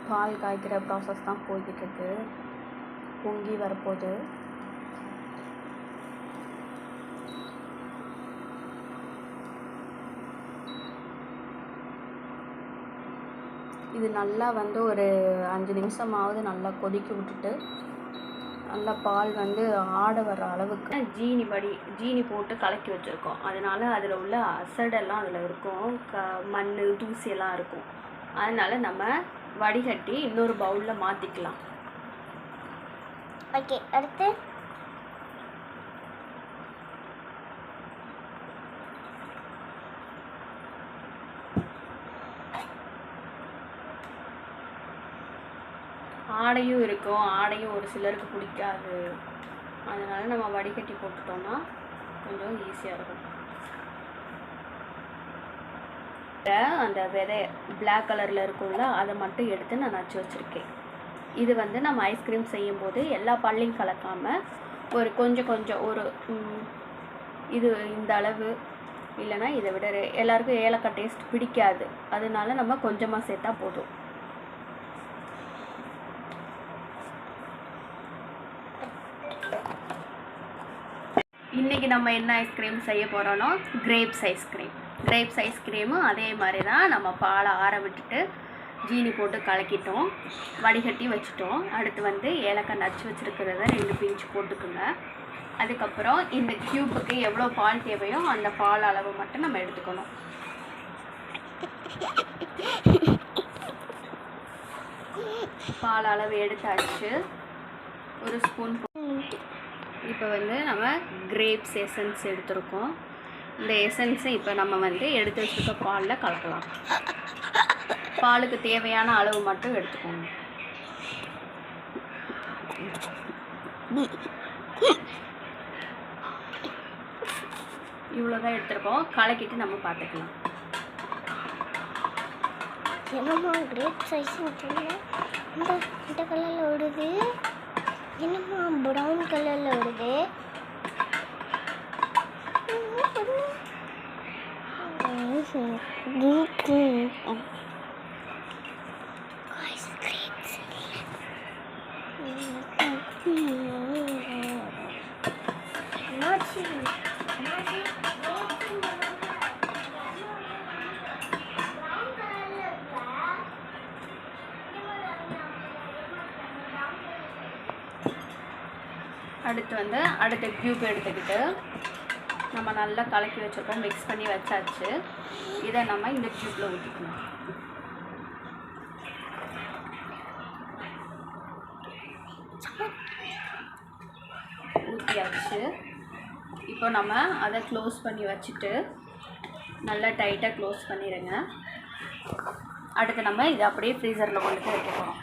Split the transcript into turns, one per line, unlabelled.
பால் காய்க்கிற process தான் போய்கிட்டுருக்கு. பொங்கி வரப்போகுது. இது நல்லா வந்து ஒரு 5 நிமிஷமாவது நல்லா கொதிக்க விட்டுட்டு நல்லா பால் வந்து ஆட வர்ற அளவுக்கு ஜீனி போட்டு கலக்கி வச்சுருக்கோம். அதனால் அதில் உள்ள அசடெல்லாம் அதில் இருக்கும், மண் தூசியெல்லாம் இருக்கும். அதனால் நம்ம வடிகட்டி இன்னொரு பவுலில் மாற்றிக்கலாம்.
ஓகே, அடுத்து
ஆடையும் இருக்கும். ஆடையும் ஒரு சிலருக்கு பிடிக்காது. அதனால் நம்ம வடிகட்டி போட்டுட்டோம்னா கொஞ்சம் ஈஸியாக இருக்கும். அந்த விதை பிளாக் கலரில் இருக்கும்ல, அதை மட்டும் எடுத்து நான் நச்சு வச்சுருக்கேன். இது வந்து நம்ம ஐஸ்கிரீம் செய்யும்போது எல்லா பால்லையும் கலக்காமல் ஒரு கொஞ்சம் ஒரு இது இந்த அளவு இல்லைன்னா இதை விட எல்லாருக்கும் ஏலக்காய் டேஸ்ட் பிடிக்காது. அதனால நம்ம கொஞ்சமாக சேர்த்தா போதும். இன்றைக்கி நம்ம என்ன ஐஸ்கிரீம் செய்ய போகிறோன்னா கிரேப்ஸ் ஐஸ்கிரீமும் அதே மாதிரி தான். நம்ம பாலை ஆற விட்டுட்டு ஜீனி போட்டு கலக்கிட்டோம், வடிகட்டி வச்சுட்டோம். அடுத்து வந்து ஏலக்காய் நச்சு வச்சுருக்கிறத 2 பிஞ்சு போட்டுக்குங்க. அதுக்கப்புறம் இந்த க்யூப்புக்கு எவ்வளோ பால் தேவையோ அந்த பால் அளவு மட்டும் நம்ம எடுத்துக்கணும். பால் அளவு எடுத்தாச்சு. ஒரு ஸ்பூன். இப்போ வந்து நம்ம கிரேப்ஸ் எசன்ஸ் எடுத்துருக்கோம். இந்த எசன்ஸை இப்போ நம்ம வந்து எடுத்து வச்சுருக்க பாலில் கலக்கலாம். பாலுக்கு தேவையான அளவு மட்டும் எடுத்துக்கோங்க. இவ்வளோதான் எடுத்துருக்கோம். கலக்கிட்டு நம்ம பார்த்துக்கலாம்.
என்னம்மா கிரேப்ஸ் ஐஸ்கிரீம் இந்த கலரில் ஓடுது, என்னம்மா ப்ரௌன் கலரில் வருது.
அடுத்து வந்து அடுத்த க்யூப் எடுத்துக்கிட்டு நம்ம நல்லா கலக்கி வச்சுருக்கோம், மிக்ஸ் பண்ணி வச்சாச்சு. இதை நம்ம இந்த க்யூப்பில் ஊற்றிக்கணும். ஊற்றியாச்சு. இப்போ நம்ம அதை க்ளோஸ் பண்ணி வச்சுட்டு நல்லா டைட்டாக க்ளோஸ் பண்ணிடுங்க. அடுத்து நம்ம இதை அப்படியே ஃப்ரீசரில் கொண்டு போய் வைக்க போகிறோம்.